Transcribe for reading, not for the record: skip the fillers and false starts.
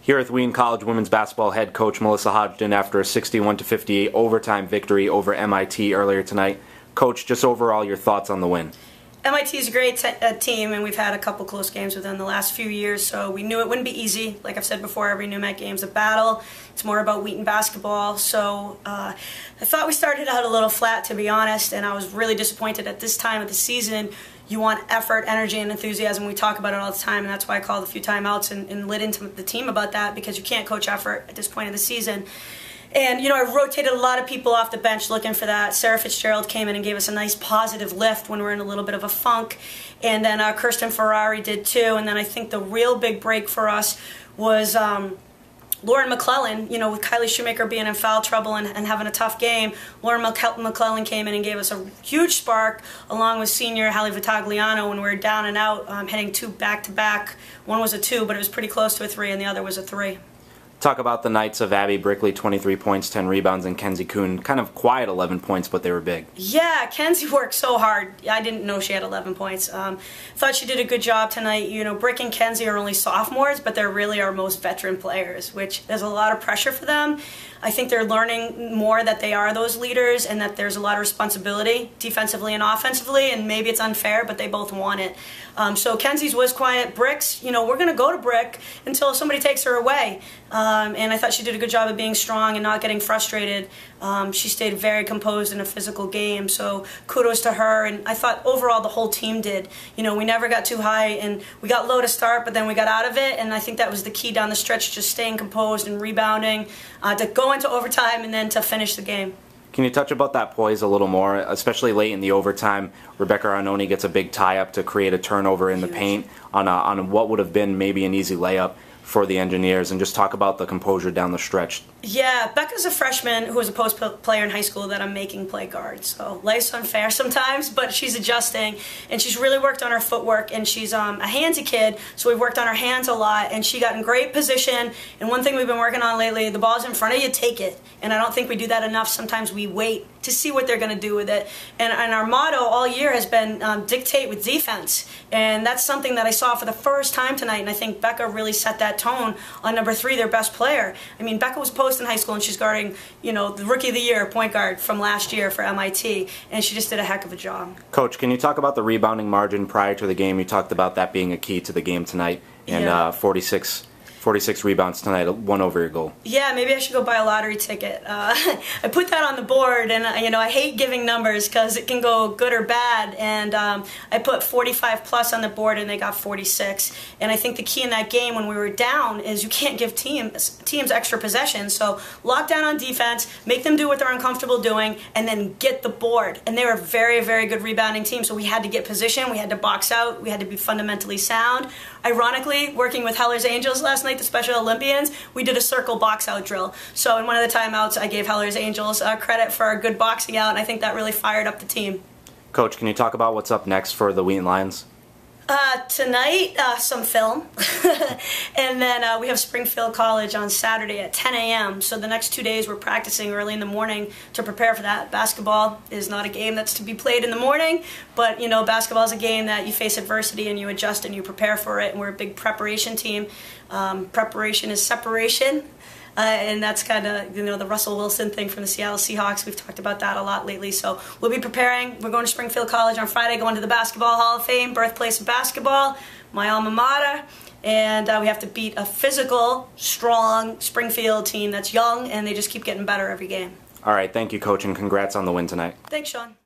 Here at Wheaton College women's basketball head coach Melissa Hodgson after a 61-58 overtime victory over MIT earlier tonight. Coach, just overall your thoughts on the win. MIT is a great team, and we've had a couple close games with them the last few years, so we knew it wouldn't be easy. Like I've said before, every NewMet game is a battle. It's more about Wheaton basketball, so I thought we started out a little flat, to be honest, and I was really disappointed at this time of the season. You want effort, energy, and enthusiasm. We talk about it all the time, and that's why I called a few timeouts and lit into the team about that, because you can't coach effort at this point of the season. And, you know, I rotated a lot of people off the bench looking for that. Sarah Fitzgerald came in and gave us a nice positive lift when we were in a little bit of a funk. And then Kirsten Ferrari did too. And then I think the real big break for us was Lauren McClellan. You know, with Kylie Shoemaker being in foul trouble and having a tough game, Lauren McClellan came in and gave us a huge spark, along with senior Hallie Vitagliano when we were down and out, hitting two back-to-back. One was a 2, but it was pretty close to a 3, and the other was a 3. Talk about the nights of Abby Brickley, 23 points, 10 rebounds, and Kenzie Coon, kind of quiet 11 points, but they were big. Yeah, Kenzie worked so hard. I didn't know she had 11 points. Thought she did a good job tonight. You know, Brick and Kenzie are only sophomores, but they're really our most veteran players, which there's a lot of pressure for them. I think they're learning more that they are those leaders and that there's a lot of responsibility defensively and offensively, and maybe it's unfair, but they both want it. So Kenzie's was quiet. Brick's, you know, we're going to go to Brick until somebody takes her away. And I thought she did a good job of being strong and not getting frustrated. She stayed very composed in a physical game, so kudos to her. And I thought overall the whole team did. You know, we never got too high, and we got low to start, but then we got out of it, and I think that was the key down the stretch, just staying composed and rebounding, to go into overtime and then to finish the game. Can you touch about that poise a little more, especially late in the overtime? Rebecca Arnone gets a big tie-up to create a turnover in the paint on what would have been maybe an easy layup for the Engineers, and just talk about the composure down the stretch. Yeah, Becca's a freshman who was a post player in high school that I'm making play guard, so life's unfair sometimes, but she's adjusting, and she's really worked on her footwork, and she's a handsy kid, so we've worked on her hands a lot, and she got in great position. And one thing we've been working on lately, the ball's in front of you, take it, and I don't think we do that enough. Sometimes we wait to see what they're going to do with it, and our motto all year has been dictate with defense, and that's something that I saw for the first time tonight, and I think Becca really set that tone on number 3, their best player. I mean, Becca was post in high school, and she's guarding, you know, the Rookie of the Year point guard from last year for MIT, and she just did a heck of a job. Coach, can you talk about the rebounding margin prior to the game? You talked about that being a key to the game tonight, and 46 rebounds tonight, 1 over your goal. Yeah, maybe I should go buy a lottery ticket. I put that on the board, and you know, I hate giving numbers because it can go good or bad. And I put 45 plus on the board, and they got 46. And I think the key in that game when we were down is you can't give teams extra possessions. So lock down on defense, make them do what they're uncomfortable doing, and then get the board. And they were a very, very good rebounding team. So we had to get position, we had to box out, we had to be fundamentally sound. Ironically, working with Heller's Angels last night, the Special Olympians, we did a circle box out drill. So in one of the timeouts, I gave Heller's Angels credit for a good boxing out, and I think that really fired up the team. Coach, can you talk about what's up next for the Wheaton Lions? Tonight, some film, and then we have Springfield College on Saturday at 10 a.m. So the next 2 days we're practicing early in the morning to prepare for that. Basketball is not a game that's to be played in the morning, but you know, basketball is a game that you face adversity and you adjust and you prepare for it, and we're a big preparation team. Preparation is separation. And that's kind of, you know, the Russell Wilson thing from the Seattle Seahawks. We've talked about that a lot lately. So we'll be preparing. We're going to Springfield College on Friday, going to the Basketball Hall of Fame, birthplace of basketball, my alma mater. And we have to beat a physical, strong Springfield team that's young, and they just keep getting better every game. All right, thank you, Coach, and congrats on the win tonight. Thanks, Sean.